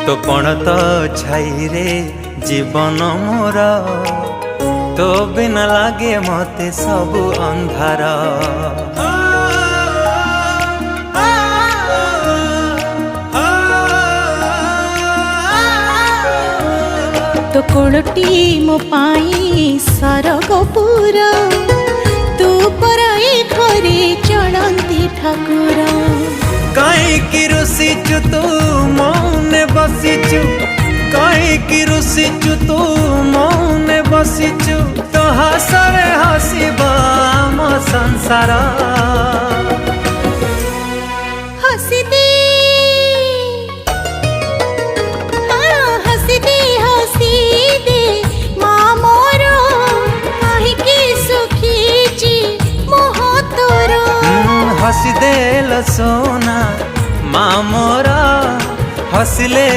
तो कौन तो छाई रे जीवन मोर तो बिना लागे मते सब अंधार। तो कोलटी मो पाई सरगपुर तू पराई घरे चलती ठाकुर। कहीं रुसीचु तू मौने बसीचु, कहीं रुसीचु तू मौने बसीचु, तो हसरे हसीबा आम संसार। हसी दे हसी दे हसी दे माँ मोर काहीकि सुखी मोह तोर। हसी दे सोना माँ मोरा हसले